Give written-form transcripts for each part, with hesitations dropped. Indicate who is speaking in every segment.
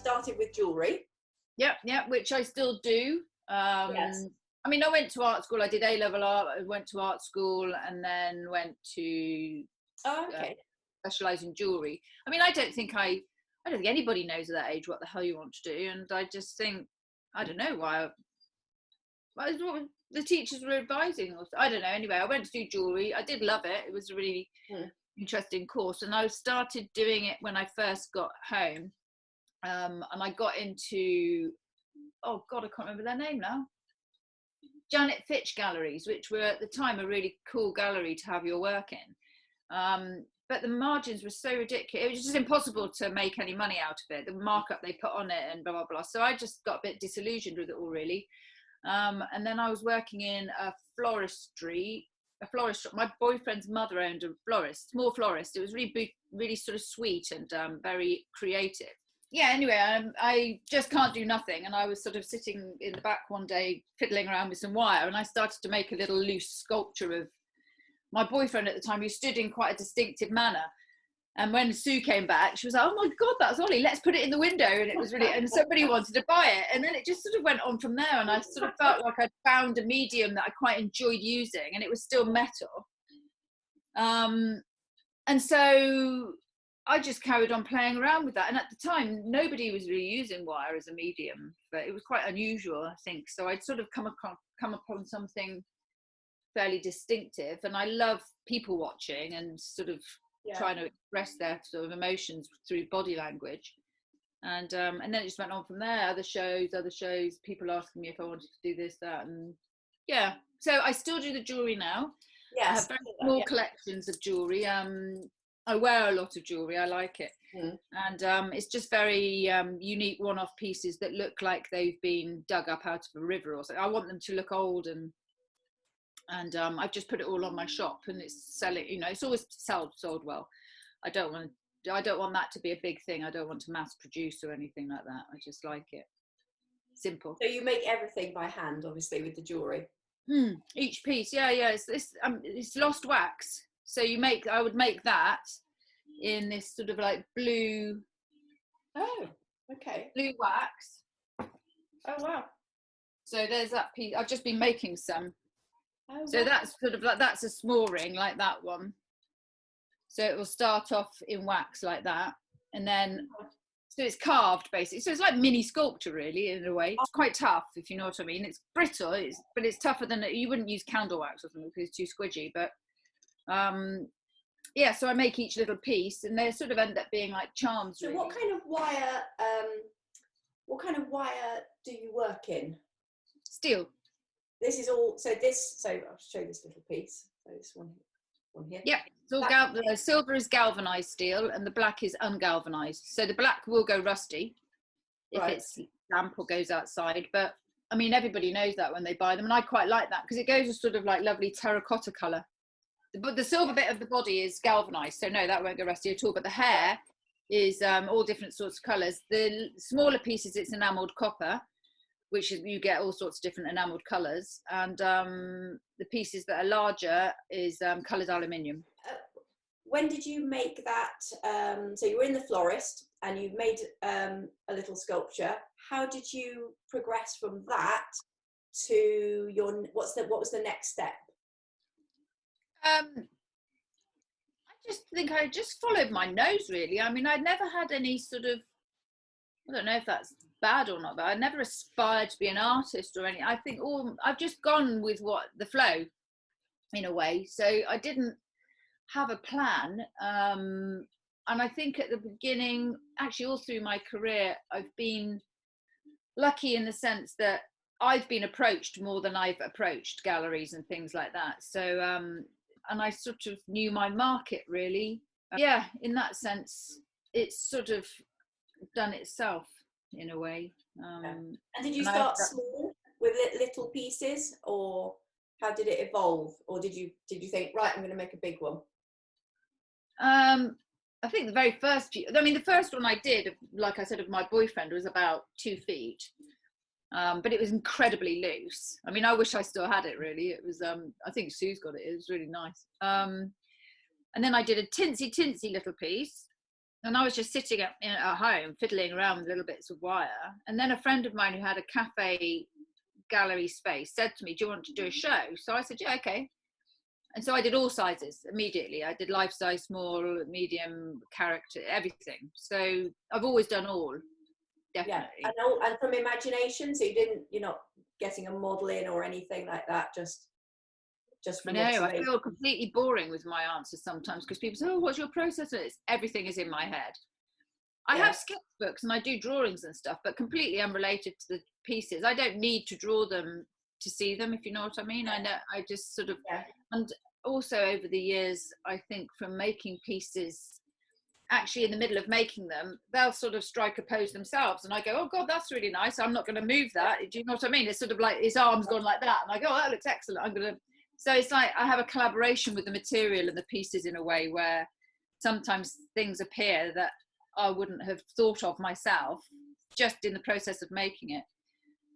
Speaker 1: started with jewellery.
Speaker 2: Yep, which I still do.
Speaker 1: Yes.
Speaker 2: I mean, I went to art school. I did A-level art. I went to art school and then went to specialise in jewellery. I mean, I don't think anybody knows at that age what the hell you want to do. And I just think, I don't know why. What the teachers were advising. I don't know. Anyway, I went to do jewellery. I did love it. It was a really interesting course. And I started doing it when I first got home. And I got into, oh God, I can't remember their name now. Janet Fitch galleries, which were at the time a really cool gallery to have your work in. But the margins were so ridiculous. It was just impossible to make any money out of it. The markup they put on it and blah, blah, blah. So I just got a bit disillusioned with it all, really. And then I was working in a florist shop. My boyfriend's mother owned a small florist. It was really sort of sweet and very creative. Yeah, anyway, I just can't do nothing. And I was sort of sitting in the back one day, fiddling around with some wire, and I started to make a little loose sculpture of my boyfriend at the time, who stood in quite a distinctive manner. And when Sue came back, she was like, oh my God, that's Ollie, let's put it in the window. And it was really, and somebody wanted to buy it. And then it just sort of went on from there. And I sort of felt like I'd found a medium that I quite enjoyed using, and it was still metal. And so I just carried on playing around with that. And at the time, nobody was really using wire as a medium, but it was quite unusual, I think. So I'd sort of come upon something fairly distinctive. And I love people watching and sort of trying to express their sort of emotions through body language. And then it just went on from there. Other shows, people asking me if I wanted to do this, that, and yeah. So I still do the jewellery now. Yes. I have very small collections of jewellery. I wear a lot of jewellery. I like it. And it's just very unique one-off pieces that look like they've been dug up out of a river or something. I want them to look old, and I've just put it all on my shop, and it's selling. You know, it's always sold well. I don't want that to be a big thing. I don't want to mass produce or anything like that. I just like it simple.
Speaker 1: So you make everything by hand, obviously, with the jewellery.
Speaker 2: Each piece, yeah. It's lost wax. So I would make that in this sort of like blue.
Speaker 1: Oh, okay.
Speaker 2: Blue wax.
Speaker 1: Oh wow.
Speaker 2: So there's that piece. I've just been making some.
Speaker 1: Oh,
Speaker 2: so that's sort of like, that's a small ring like that one. So it will start off in wax like that, and then so it's carved basically. So it's like mini sculpture really in a way. It's quite tough, if you know what I mean. It's brittle, but it's tougher than, you wouldn't use candle wax or something because it's too squidgy. But yeah, so I make each little piece, and they sort of end up being like charms.
Speaker 1: So
Speaker 2: really.
Speaker 1: what kind of wire do you work in?
Speaker 2: Steel.
Speaker 1: This is all. So I'll show this little piece. So this one here.
Speaker 2: Yeah, it's all the silver is galvanized steel, and the black is ungalvanized. So the black will go rusty if it's damp or goes outside. But I mean, everybody knows that when they buy them, and I quite like that because it goes a sort of like lovely terracotta color. But the silver bit of the body is galvanized, so no, that won't go rusty at all. But the hair is all different sorts of colors. The smaller pieces, it's enameled copper, which is, you get all sorts of different enameled colors. And the pieces that are larger is colored aluminium.
Speaker 1: When did you make that? So you were in the florist and you made a little sculpture. How did you progress from that to what was the next step?
Speaker 2: I just think I just followed my nose really. I mean, I'd never had any sort of, I don't know if that's bad or not, but I never aspired to be an artist or anything. I think I've just gone with the flow in a way. So I didn't have a plan. And I think at the beginning, actually all through my career, I've been lucky in the sense that I've been approached more than I've approached galleries and things like that. So, and I sort of knew my market really. Yeah, in that sense, it's sort of done itself in a way.
Speaker 1: And did you start small with little pieces, or how did it evolve? Or did you think, right, I'm going to make a big one?
Speaker 2: I think the very first the first one I did, like I said, of my boyfriend was about 2 feet. But it was incredibly loose. I mean, I wish I still had it really. It was, I think Sue's got it. It was really nice. And then I did a tinsy little piece. And I was just sitting at home fiddling around with little bits of wire, and then a friend of mine who had a cafe gallery space said to me, do you want to do a show? So I said, yeah, okay. And so I did all sizes immediately. I did life size, small, medium, character, everything. So I've always done all, definitely.
Speaker 1: Yeah, and from imagination. So you're not getting a model in or anything like that. Just from
Speaker 2: I feel completely boring with my answers sometimes, because people say, oh, what's your process? Everything is in my head. I have sketchbooks and I do drawings and stuff, but completely unrelated to the pieces. I don't need to draw them to see them, if you know what I mean. I know, I just sort of, and also over the years, I think from making pieces, actually in the middle of making them, they'll sort of strike a pose themselves, and I go, oh God, that's really nice. I'm not going to move that. Do you know what I mean? It's sort of like his arm's gone like that, and I go, oh, that looks excellent. I'm going to. So it's like I have a collaboration with the material and the pieces in a way where sometimes things appear that I wouldn't have thought of myself just in the process of making it.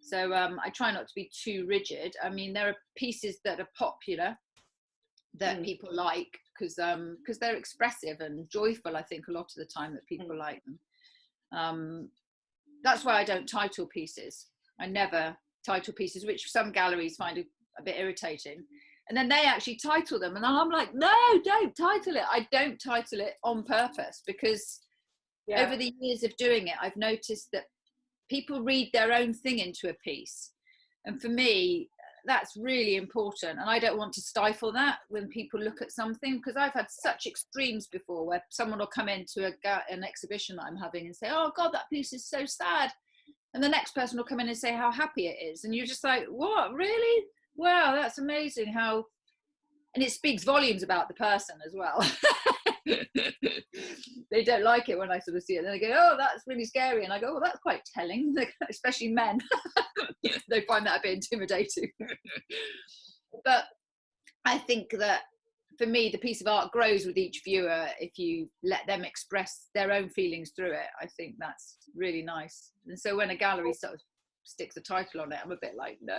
Speaker 2: So I try not to be too rigid. I mean, there are pieces that are popular that people like because they're expressive and joyful, I think, a lot of the time that people like them. That's why I don't title pieces. I never title pieces, which some galleries find a bit irritating. And then they actually title them, and I'm like, no, don't title it. I don't title it on purpose, because over the years of doing it, I've noticed that people read their own thing into a piece. And for me, that's really important. And I don't want to stifle that when people look at something, because I've had such extremes before where someone will come into an exhibition that I'm having and say, oh God, that piece is so sad. And the next person will come in and say how happy it is. And you're just like, what, really? Wow, that's amazing how, and it speaks volumes about the person as well. They don't like it when I sort of see it. And they go, oh, that's really scary. And I go, well, that's quite telling, especially men. They find that a bit intimidating. But I think that for me, the piece of art grows with each viewer if you let them express their own feelings through it. I think that's really nice. And so when a gallery sort of sticks a title on it, I'm a bit like, no.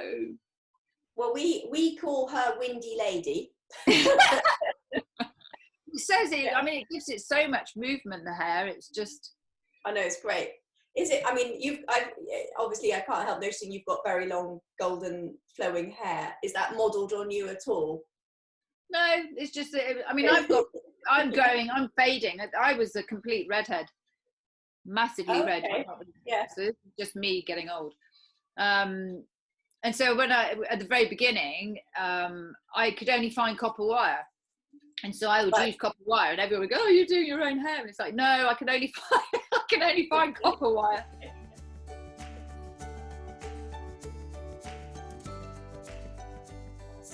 Speaker 1: Well, we call her Windy Lady.
Speaker 2: It says it. I mean, it gives it so much movement. The hair, it's just.
Speaker 1: I know, it's great. Is it? I mean, obviously I can't help noticing you've got very long golden flowing hair. Is that modelled on you at all?
Speaker 2: No, it's just. I mean, I'm fading. I was a complete redhead, massively red.
Speaker 1: Yeah.
Speaker 2: So this is just me getting old. And so when at the very beginning, I could only find copper wire. And so I would use copper wire, and everyone would go, oh, you're doing your own hair. And it's like, no, I can only find copper wire.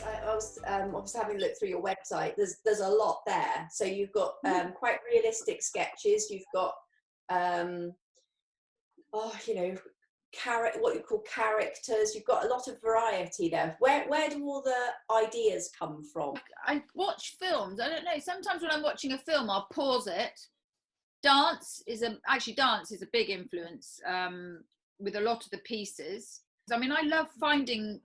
Speaker 1: I was obviously having a look through your website. There's a lot there. So you've got quite realistic sketches. You've got, what you call characters. You've got a lot of variety there. Where do all the ideas come from?
Speaker 2: I watch films. I don't know. Sometimes when I'm watching a film, I'll pause it. Dance is a big influence with a lot of the pieces. I mean, I love finding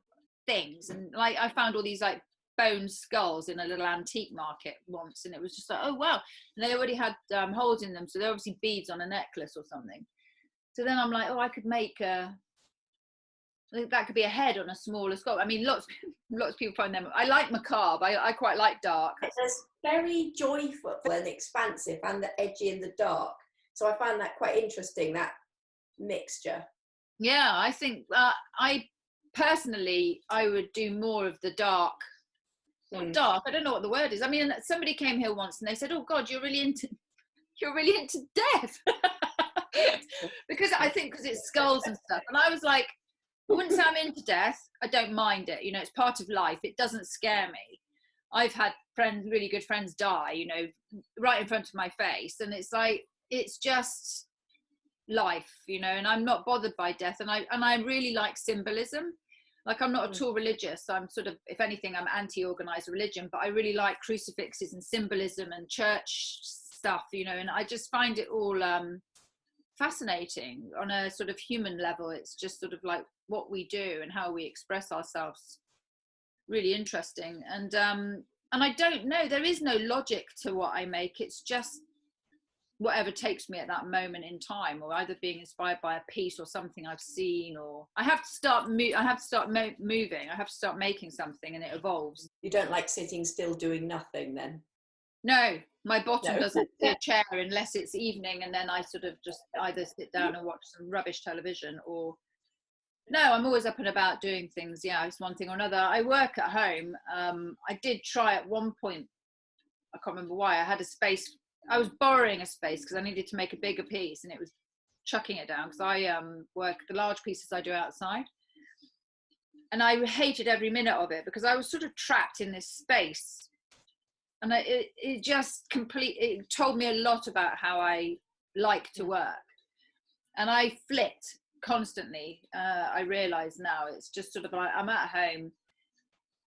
Speaker 2: things, and like I found all these like bone skulls in a little antique market once, and it was just like, oh wow, and they already had holes in them, so they're obviously beads on a necklace or something. So then I'm like, oh, I could make that could be a head on a smaller skull. I mean, lots of people find them. I like macabre. I quite like dark.
Speaker 1: It's very joyful and expansive, and the edgy and the dark. So I find that quite interesting, that mixture.
Speaker 2: Yeah, I think I personally would do more of the dark. Not dark. I don't know what the word is. I mean, somebody came here once and they said, "Oh God, you're really into death." Because it's skulls and stuff, and I was like, I wouldn't say I'm into death. I don't mind it. You know, it's part of life. It doesn't scare me. I've had really good friends die, you know, right in front of my face, and it's like, it's just life, you know, and I'm not bothered by death, and I really like symbolism. Like, I'm not at all religious. I'm sort of, if anything, I'm anti-organized religion, but I really like crucifixes and symbolism and church stuff, you know, and I just find it all fascinating on a sort of human level. It's just sort of like what we do and how we express ourselves. Really interesting. And I don't know, there is no logic to what I make. It's just whatever takes me at that moment in time, or either being inspired by a piece or something I've seen, or I have to start moving, I have to start making something, and it evolves.
Speaker 1: You don't like sitting still doing nothing then?
Speaker 2: No, my bottom doesn't see a chair unless it's evening, and then I sort of just either sit down and watch some rubbish television, or no, I'm always up and about doing things. Yeah, it's one thing or another. I work at home. I did try at one point, I can't remember why, I had a space, I was borrowing a space because I needed to make a bigger piece, and it was chucking it down because I work the large pieces I do outside, and I hated every minute of it because I was sort of trapped in this space, and it just it told me a lot about how I like to work, and I flipped constantly. I realize now it's just sort of like I'm at home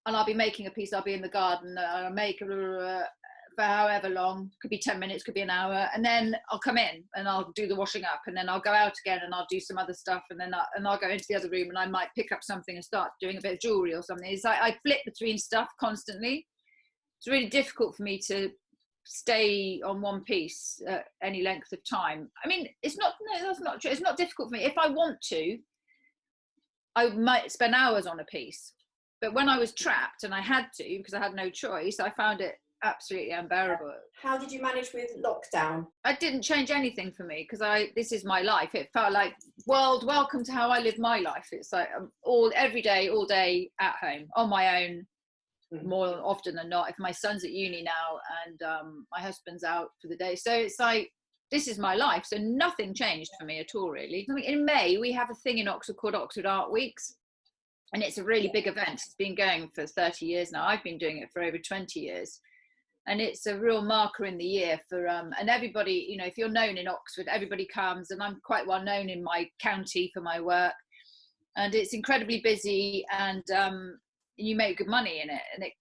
Speaker 2: and I'll be making a piece, I'll be in the garden, I'll make for however long, could be 10 minutes, could be an hour, and then I'll come in and I'll do the washing up, and then I'll go out again and I'll do some other stuff, and then I'll go into the other room and I might pick up something and start doing a bit of jewelry or something. It's like I flip between stuff constantly. It's really difficult for me to stay on one piece any length of time. I mean, that's not true. It's not difficult for me. If I want to, I might spend hours on a piece, but when I was trapped and I had to because I had no choice, I found it absolutely unbearable.
Speaker 1: How did you manage with lockdown?
Speaker 2: I didn't change anything for me because this is my life. It felt like, world, welcome to how I live my life. It's like every day, all day at home on my own, more often than not. If my son's at uni now and my husband's out for the day, so it's like, this is my life. So nothing changed for me at all, really. In May we have a thing in Oxford called Oxford Art Weeks, and it's a really big event. It's been going for 30 years now. I've been doing it for over 20 years. And it's a real marker in the year for, and everybody, you know, if you're known in Oxford, everybody comes, and I'm quite well known in my county for my work. And it's incredibly busy, and you make good money in it. And it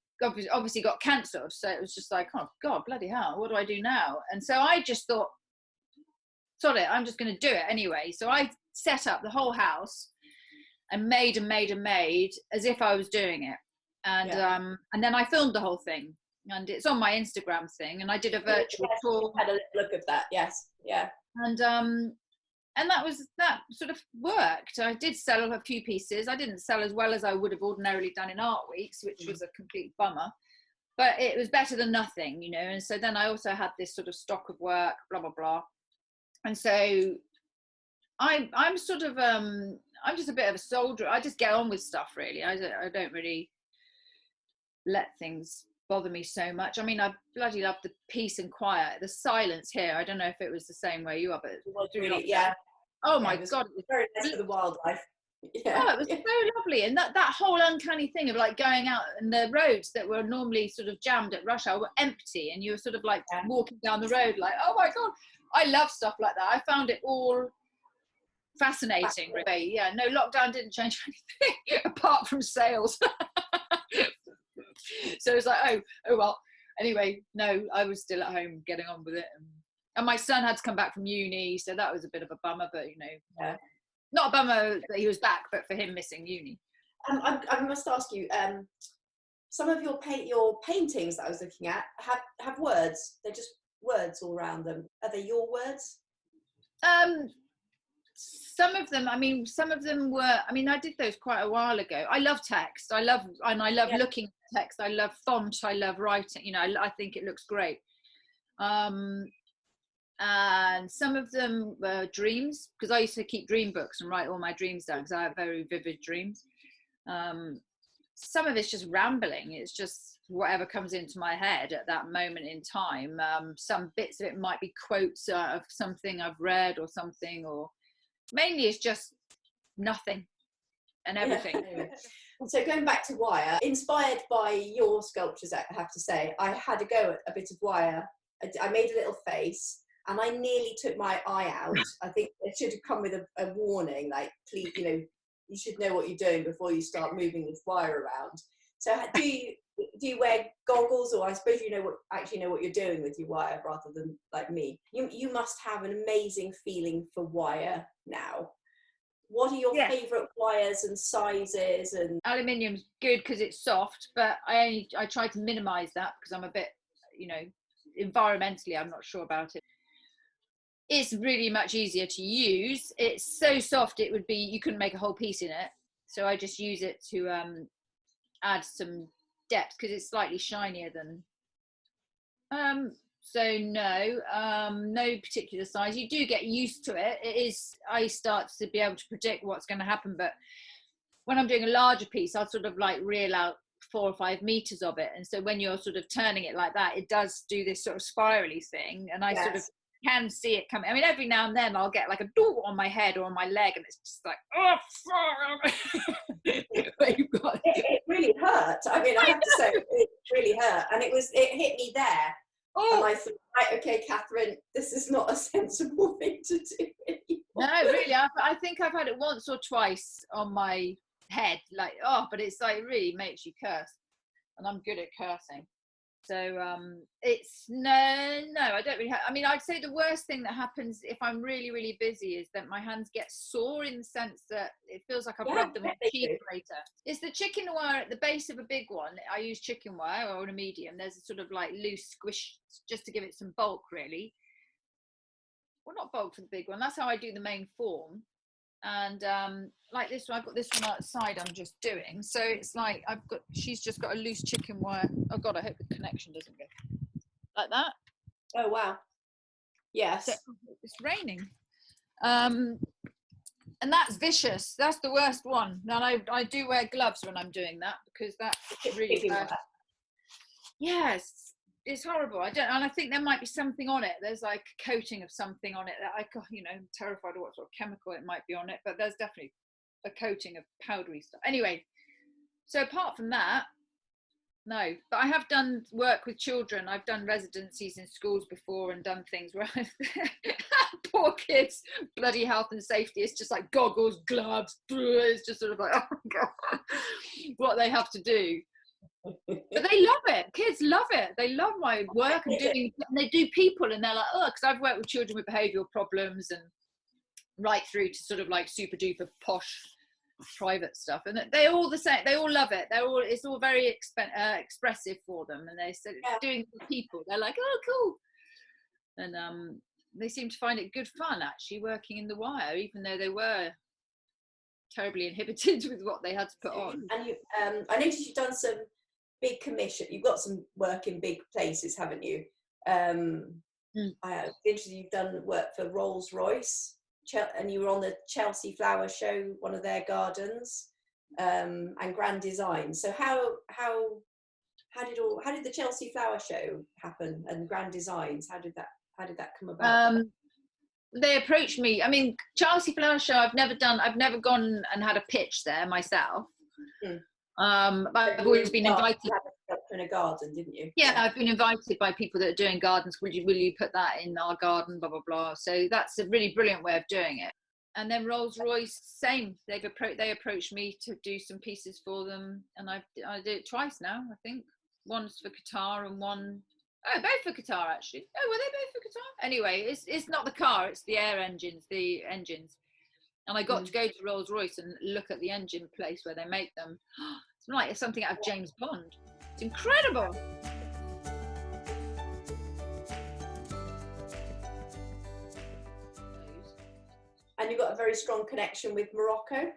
Speaker 2: obviously got cancelled. So it was just like, oh God, bloody hell, what do I do now? And so I just thought, sod it, I'm just going to do it anyway. So I set up the whole house and made as if I was doing it. And then I filmed the whole thing. And it's on my Instagram thing, and I did a virtual tour.
Speaker 1: I had a look at that, yes, yeah.
Speaker 2: And that sort of worked. I did sell a few pieces. I didn't sell as well as I would have ordinarily done in Art Weeks, which was a complete bummer. But it was better than nothing, you know. And so then I also had this sort of stock of work, blah blah blah. And so I'm sort of I'm just a bit of a soldier. I just get on with stuff, really. I don't really let things bother me so much. I mean, I bloody love the peace and quiet, the silence here. I don't know if it was the same where you are, but it
Speaker 1: was really, yeah.
Speaker 2: Oh my God,
Speaker 1: it was very nice for the wildlife. Yeah.
Speaker 2: Oh, it was so lovely, and that whole uncanny thing of like going out, and the roads that were normally sort of jammed at rush hour were empty, and you were sort of like walking down the road, like, oh my God, I love stuff like that. I found it all fascinating. Really. Yeah, no, lockdown didn't change anything apart from sales. So it was like, oh well. Anyway, no, I was still at home getting on with it, and my son had to come back from uni, so that was a bit of a bummer. But you know, not a bummer that he was back, but for him missing uni.
Speaker 1: I must ask you, some of your paintings that I was looking at have words. They're just words all around them. Are they your words?
Speaker 2: Some of them were, I mean, I did those quite a while ago. I love text. I love looking at text. I love font. I love writing. You know, I think it looks great. And some of them were dreams, because I used to keep dream books and write all my dreams down because I have very vivid dreams. Some of it's just rambling. It's just whatever comes into my head at that moment in time. Some bits of it might be quotes of something I've read or something, or mainly it's just nothing and everything.
Speaker 1: Yeah. So going back to wire, inspired by your sculptures, I have to say, I had a go at a bit of wire. I made a little face, and I nearly took my eye out. I think it should have come with a warning, like, please, you know, you should know what you're doing before you start moving this wire around. So do you wear goggles, or I suppose you know what you're doing with your wire rather than like me? You must have an amazing feeling for wire now. What are your favourite wires and sizes? And
Speaker 2: aluminium's good because it's soft, but I try to minimise that because I'm a bit, you know, environmentally I'm not sure about it. it's really much easier to use. It's so soft, it would be, you couldn't make a whole piece in it. So I just use it to add some depth because it's slightly shinier than. So no, no particular size. You do get used to it. It is, I start to be able to predict what's going to happen, but when I'm doing a larger piece, I'll sort of like reel out 4 or 5 meters of it. And so when you're sort of turning it like that, it does do this sort of spirally thing. And I sort of can see it coming. I mean, every now and then I'll get like a door on my head or on my leg, and it's just like, oh,
Speaker 1: it really hurt. I mean, I have to say, it really hurt, and it hit me there. Oh. And I thought, right, okay, Catherine, this is not a sensible thing to do anymore.
Speaker 2: No, really, I think I've had it once or twice on my head, like, oh, but it's like, it really makes you curse, and I'm good at cursing. So it's no, I don't really I mean, I'd say the worst thing that happens if I'm really, really busy is that my hands get sore, in the sense that it feels like I've rubbed them on cheap later. It's the chicken wire at the base of a big one. I use chicken wire, or a medium. There's a sort of like loose squish just to give it some bulk, really. Well, not bulk for the big one. That's how I do the main form. And like this one, I've got this one outside I'm just doing, so it's like she's just got a loose chicken wire. Oh god, I hope the connection doesn't go like that.
Speaker 1: Oh wow, yes. So,
Speaker 2: it's raining, and that's vicious. That's the worst one. Now I do wear gloves when I'm doing that, because that's really bad. Yes, it's horrible. And I think there might be something on it. There's like a coating of something on it that I'm terrified of what sort of chemical it might be on it, but there's definitely a coating of powdery stuff. Anyway, so apart from that, no. But I have done work with children. I've done residencies in schools before and done things where poor kids, bloody health and safety. It's just like goggles, gloves. It's just sort of like, oh my god, what they have to do. But they love it. Kids love it. They love my work and they do people, and they're like, oh, because I've worked with children with behavioural problems and right through to sort of like super duper posh private stuff, and they're all the same. They all love it. It's all very expressive for them, and they said doing people, they're like, oh cool, and they seem to find it good fun actually working in the wire, even though they were terribly inhibited with what they had to put on.
Speaker 1: And you, I noticed you've done some big commission. You've got some work in big places, haven't you? I'm interested. You've done work for Rolls-Royce, and you were on the Chelsea Flower Show, one of their gardens, and Grand Design. So how did the Chelsea Flower Show happen, and Grand Designs? How did that come about?
Speaker 2: They approached me. I mean, Chelsea Flower Show, I've never gone and had a pitch there myself. But I've always been invited.
Speaker 1: You had a in a garden, didn't you?
Speaker 2: Yeah, I've been invited by people that are doing gardens. Will you put that in our garden? Blah blah blah. So that's a really brilliant way of doing it. And then Rolls-Royce, same. They approached me to do some pieces for them, and I did it twice now. I think one's for Qatar and one. Oh, both for Qatar actually. Oh, were they both for Qatar? Anyway, it's not the car, it's the engines. And I got to go to Rolls-Royce and look at the engine place where they make them. It's like something out of James Bond. It's incredible.
Speaker 1: And you've got a very strong connection with Morocco.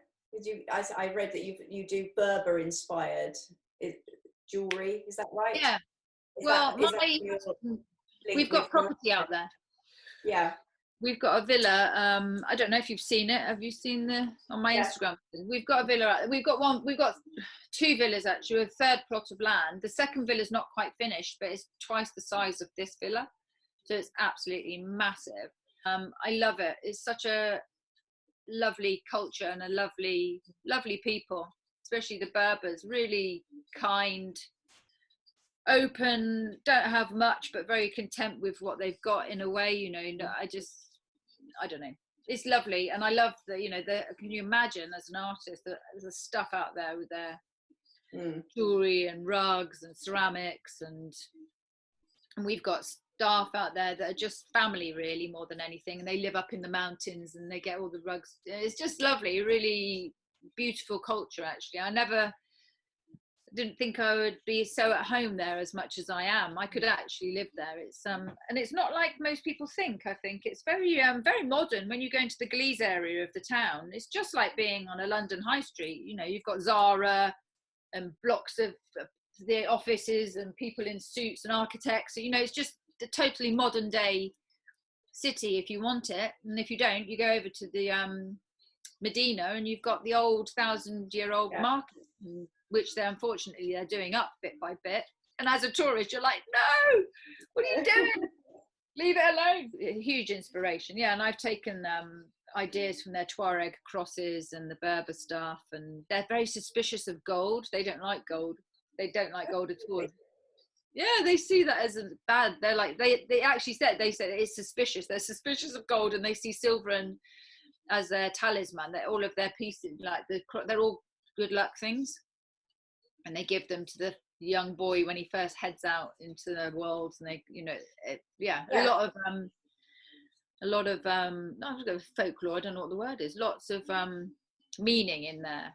Speaker 1: I read that you do Berber inspired jewellery. Is that right?
Speaker 2: Yeah. We've got property out there.
Speaker 1: Yeah.
Speaker 2: We've got a villa. I don't know if you've seen it. Have you seen on my Instagram? We've got a villa. We've got 2 villas actually, a third plot of land. The second villa is not quite finished, but it's twice the size of this villa. So it's absolutely massive. I love it. It's such a lovely culture and a lovely, lovely people, especially the Berbers, really kind, open, don't have much, but very content with what they've got in a way, I don't know. It's lovely. And I love can you imagine as an artist that there's the stuff out there with their jewelry and rugs and ceramics, and we've got staff out there that are just family really more than anything, and they live up in the mountains and they get all the rugs. It's just lovely, really beautiful culture actually. didn't think I would be so at home there as much as I am. I could actually live there. It's and it's not like most people think. I think it's very very modern. When you go into the Glees area of the town, it's just like being on a London high street. You know, you've got Zara and blocks of the offices and people in suits and architects. So, you know, it's just a totally modern day city if you want it, and if you don't, you go over to the Medina and you've got the old 1,000-year-old market, which they're unfortunately doing up bit by bit. And as a tourist, you're like, no, what are you doing? Leave it alone. Huge inspiration. Yeah, and I've taken ideas from their Tuareg crosses and the Berber stuff, and they're very suspicious of gold. They don't like gold. They don't like gold at all. Yeah, they see that as a bad. They're like, they actually said, they said it's suspicious. They're suspicious of gold, and they see silver and as their talisman. That all of their pieces, like they're all good luck things, and they give them to the young boy when he first heads out into the world. And they, you know, a lot of not folklore. I don't know what the word is. Lots of meaning in their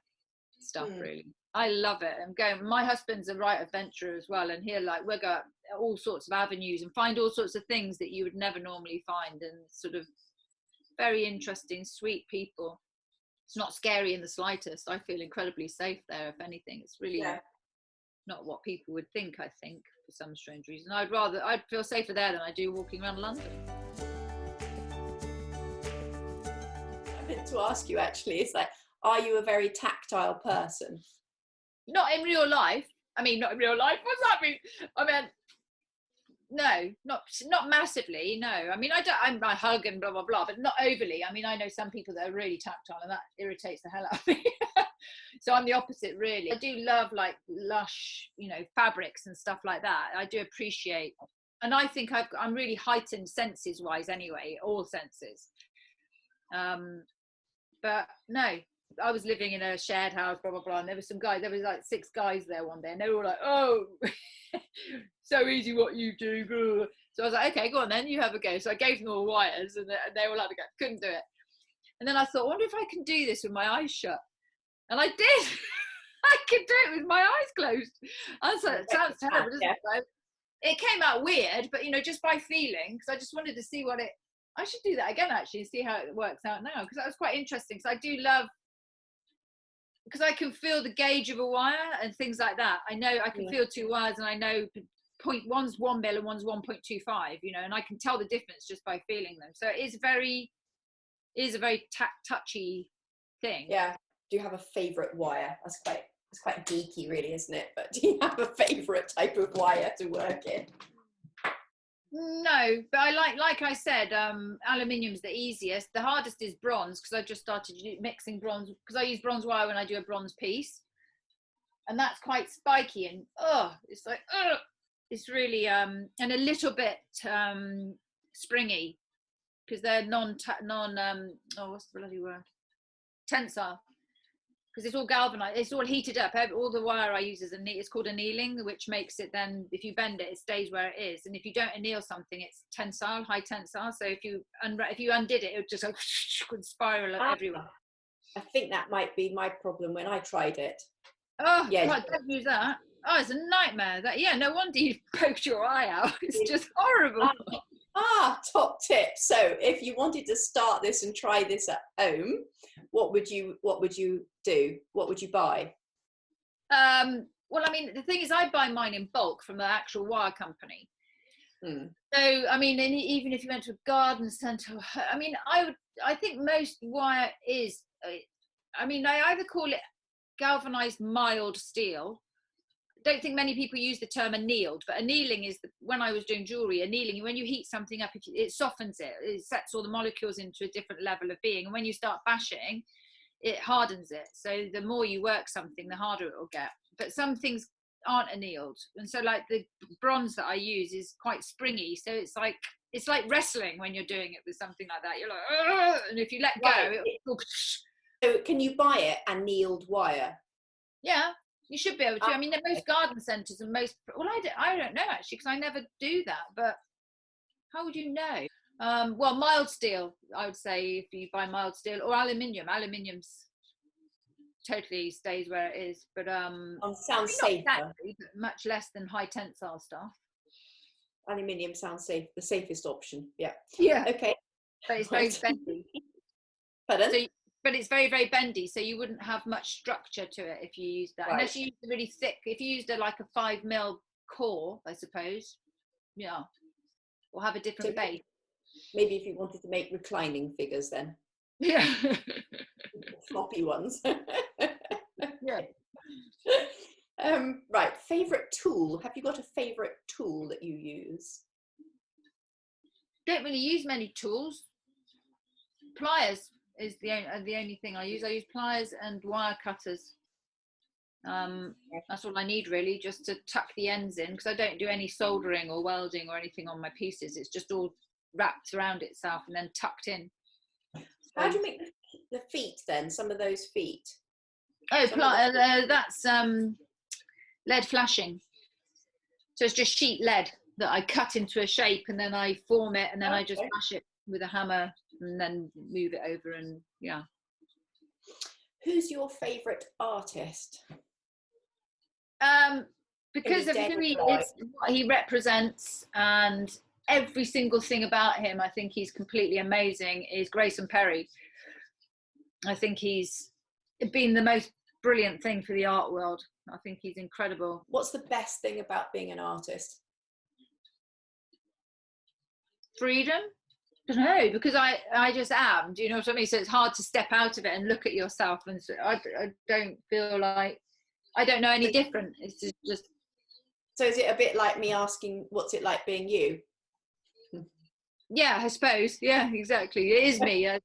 Speaker 2: stuff, really. I love it. My husband's a right adventurer as well, and he'll we'll go all sorts of avenues and find all sorts of things that you would never normally find, and sort of very interesting, sweet people. It's not scary in the slightest. I feel incredibly safe there. If anything, it's really not what people would think, I think, for some strange reason. I'd feel safer there than I do walking around London.
Speaker 1: I meant to ask you, actually, it's like, are you a very tactile person?
Speaker 2: Not in real life. I mean, not in real life. What's that mean? I mean, no, not massively. No, I mean, I hug and blah blah blah, but not overly. I mean, I know some people that are really tactile, and that irritates the hell out of me. So I'm the opposite, really. I do love like lush, you know, fabrics and stuff like that. I do appreciate, and I think I'm really heightened senses wise anyway, all senses. But no. I was living in a shared house, blah, blah, blah, and there was like 6 guys there one day, and they were all like, oh, so easy what you do. So I was like, okay, go on then, you have a go. So I gave them all wires, and they were like, couldn't do it. And then I thought, I wonder if I can do this with my eyes shut. And I did. I could do it with my eyes closed. And so it sounds terrible, doesn't it? It came out weird, but, you know, just by feeling, because I just wanted to see I should do that again, actually, and see how it works out now, because that was quite interesting, because I do love, because I can feel the gauge of a wire and things like that. I know I can feel 2 wires, and I know one's 1 mil and one's 1.25, you know, and I can tell the difference just by feeling them. So it is a very touchy thing.
Speaker 1: Yeah. Do you have a favourite wire? It's quite geeky, really, isn't it? But do you have a favourite type of wire to work in?
Speaker 2: No, but I like I said, aluminium's the easiest. The hardest is bronze, because I just started mixing bronze, because I use bronze wire when I do a bronze piece, and that's quite spiky, and it's like it's really and a little bit springy, because they're what's the bloody word, tensile, because it's all galvanized, it's all heated up. All the wire I use it's called annealing, which makes it then, if you bend it, it stays where it is. And if you don't anneal something, it's tensile, high tensile. So if you undid it, it would just go and spiral everywhere.
Speaker 1: I think that might be my problem when I tried it.
Speaker 2: Oh, yeah, God, don't use that. Oh, it's a nightmare. No wonder you poked your eye out. It's just horrible.
Speaker 1: Top tip. So if you wanted to start this and try this at home, what would you do? What would you buy?
Speaker 2: Well, I mean, the thing is, I buy mine in bulk from the actual wire company. So, I mean, even if you went to a garden centre, I mean, I think most wire is, I mean, I either call it galvanised mild steel. I don't think many people use the term annealed, but annealing is, when I was doing jewellery, annealing, when you heat something up, it softens it. It sets all the molecules into a different level of being. And when you start bashing, it hardens it. So the more you work something, the harder it will get. But some things aren't annealed. And so like the bronze that I use is quite springy. So it's like wrestling when you're doing it with something like that. You're like, ugh! And if you let go, it'll...
Speaker 1: So can you buy it annealed wire?
Speaker 2: Yeah. You should be able to. I mean, most garden centres and I don't know, actually, because I never do that. But how would you know? Well, mild steel, I would say, if you buy mild steel, or aluminium. Aluminium's totally stays where it is. But
Speaker 1: sounds safer.
Speaker 2: Exactly, but much less than high tensile stuff.
Speaker 1: Aluminium sounds safe, the safest option. Yeah.
Speaker 2: Yeah.
Speaker 1: Okay.
Speaker 2: But it's very bendy.
Speaker 1: Pardon?
Speaker 2: So, but it's very, very bendy, so you wouldn't have much structure to it if you used that. Right. Unless you used a really thick, if you used like a 5mm core, I suppose. Yeah. Or have a different base.
Speaker 1: Maybe if you wanted to make reclining figures then.
Speaker 2: Yeah.
Speaker 1: Floppy ones.
Speaker 2: Yeah.
Speaker 1: Right, favourite tool. Have you got a favourite tool that you use?
Speaker 2: Don't really use many tools. Pliers is the only thing I use. I use pliers and wire cutters. That's all I need really, just to tuck the ends in, because I don't do any soldering or welding or anything on my pieces. It's just all wrapped around itself and then tucked in.
Speaker 1: How do you make the feet then? Some of those feet.
Speaker 2: Oh, that's lead flashing. So it's just sheet lead that I cut into a shape, and then I form it, and then I just flash it with a hammer and then move it over. And yeah.
Speaker 1: Who's your favourite artist?
Speaker 2: Because of who he is, what he represents, and every single thing about him, I think he's completely amazing, is Grayson Perry. I think he's been the most brilliant thing for the art world. I think he's incredible.
Speaker 1: What's the best thing about being an artist?
Speaker 2: Freedom? I don't know, because I just am. Do you know what I mean? So it's hard to step out of it and look at yourself, and so I don't feel like, I don't know any different. It's just.
Speaker 1: So is it a bit like me asking, what's it like being you?
Speaker 2: Yeah, I suppose. Yeah, exactly. It is me. I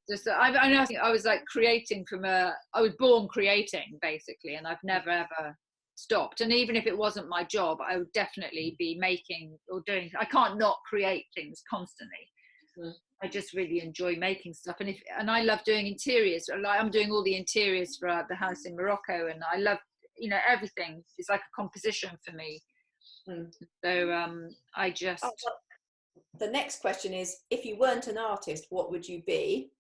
Speaker 2: was like creating I was born creating basically, and I've never ever stopped. And even if it wasn't my job, I would definitely be making or doing. I can't not create things constantly. Mm. I just really enjoy making stuff, and I love doing interiors. Like I'm doing all the interiors for the house in Morocco, and I love, everything. It's like a composition for me. Mm. So I just.
Speaker 1: Oh, well, the next question is, if you weren't an artist, what would you be?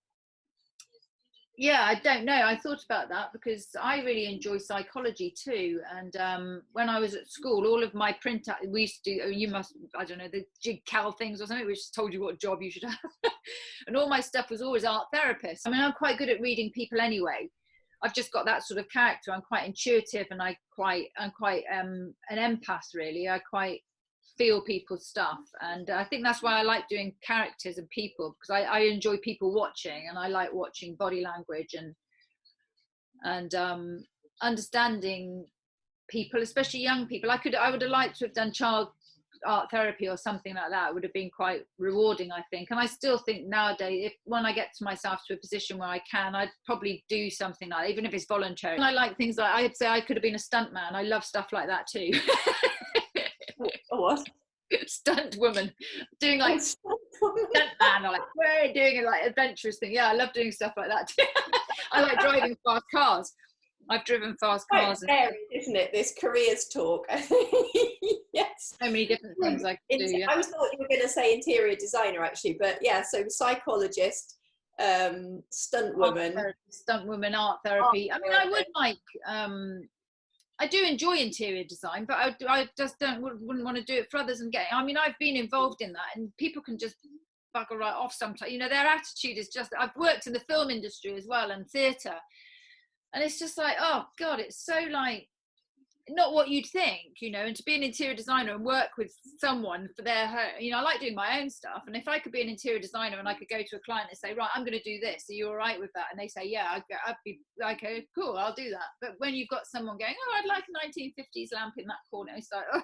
Speaker 2: Yeah, I don't know. I thought about that because I really enjoy psychology too. And when I was at school, all of my we used to do, I don't know, the jig cal things or something, which told you what job you should have. And all my stuff was always art therapist. I mean, I'm quite good at reading people anyway. I've just got that sort of character. I'm quite intuitive, and I'm quite an empath really. I quite feel people's stuff, and I think that's why I like doing characters and people, because I enjoy people watching, and I like watching body language and understanding people, especially young people. I would have liked to have done child art therapy or something like that. It would have been quite rewarding, I think. And I still think nowadays, when I get to myself to a position where I can, I'd probably do something like that, even if it's voluntary. And I like things like, I'd say I could have been a stuntman. I love stuff like that too.
Speaker 1: What?
Speaker 2: Stunt woman, doing like stunt man, or like we're doing it like adventurous thing. Yeah, I love doing stuff like that too. I like driving fast cars. I've driven fast cars.
Speaker 1: Quite varied, isn't it? This careers talk. Yes.
Speaker 2: So many different things I can do. Yeah.
Speaker 1: I thought you were going to say interior designer actually, but yeah. So psychologist, stunt woman,
Speaker 2: art therapy. I mean, I would like. I do enjoy interior design, but I just wouldn't want to do it for others and I mean, I've been involved in that, and people can just bugger right off sometimes. Their attitude is just, I've worked in the film industry as well and theatre, and it's just like, oh God, it's so like, not what you'd think, and to be an interior designer and work with someone for their home, I like doing my own stuff, and if I could be an interior designer and I could go to a client and say, right, I'm going to do this, are you all right with that? And they say, yeah, I'd be like, okay, cool, I'll do that. But when you've got someone going, oh, I'd like a 1950s lamp in that corner, it's like, oh,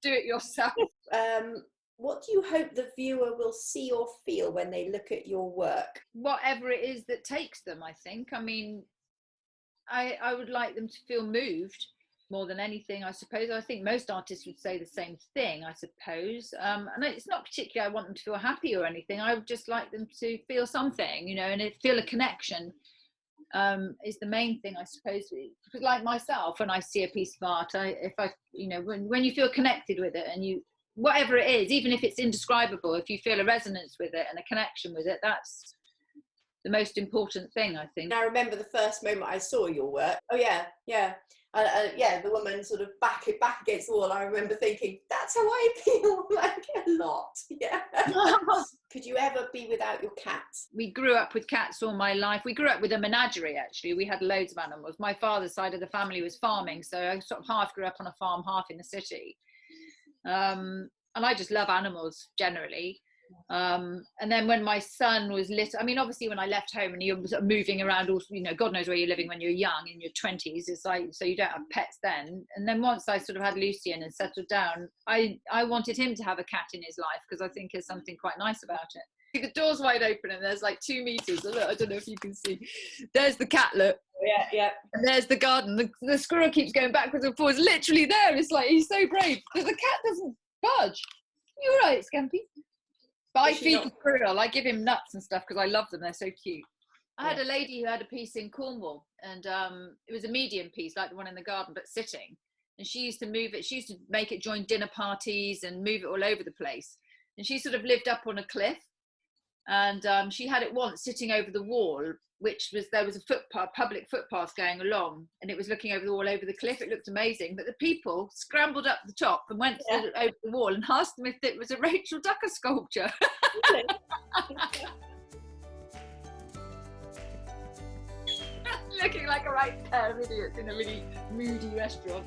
Speaker 2: do it yourself.
Speaker 1: What do you hope the viewer will see or feel when they look at your work?
Speaker 2: Whatever it is that takes them, I think. I mean, I would like them to feel moved more than anything, I suppose. I think most artists would say the same thing, I suppose. And it's not particularly I want them to feel happy or anything. I would just like them to feel something, and feel a connection is the main thing, I suppose. Because like myself, when I see a piece of art, when you feel connected with it, and whatever it is, even if it's indescribable, if you feel a resonance with it and a connection with it, the most important thing, I think.
Speaker 1: I remember the first moment I saw your work. Oh yeah, yeah. Yeah, the woman sort of back against the wall. I remember thinking, that's how I feel, like a lot. Yeah. Could you ever be without your cats?
Speaker 2: We grew up with cats all my life. We grew up with a menagerie, actually. We had loads of animals. My father's side of the family was farming, so I sort of half grew up on a farm, half in the city. And I just love animals generally. And then when my son was little, I mean, obviously when I left home and you're sort of moving around, also, you know, God knows where you're living when you're young, in your 20s, it's like, so you don't have pets then. And then once I sort of had Lucian and settled down, I wanted him to have a cat in his life, because I think there's something quite nice about it. The door's wide open and there's like 2 meters. Look, I don't know if you can see. There's the cat, look.
Speaker 1: Yeah, yeah.
Speaker 2: And there's the garden. The squirrel keeps going backwards and forwards, literally there. It's like, he's so brave. But the cat doesn't budge. You're right, Scampy. But I feed the squirrel. I give him nuts and stuff because I love them. They're so cute. I had a lady who had a piece in Cornwall, and it was a medium piece, like the one in the garden, but sitting. And she used to move it. She used to make it join dinner parties and move it all over the place. And she sort of lived up on a cliff. And she had it once sitting over the wall, which was, there was a footpath, public footpath going along, and it was looking over the wall over the cliff. It looked amazing. But the people scrambled up the top and went over the wall and asked them if it was a Rachel Ducker sculpture.
Speaker 1: Really?
Speaker 2: Looking like a right pair of idiots in a really moody restaurant.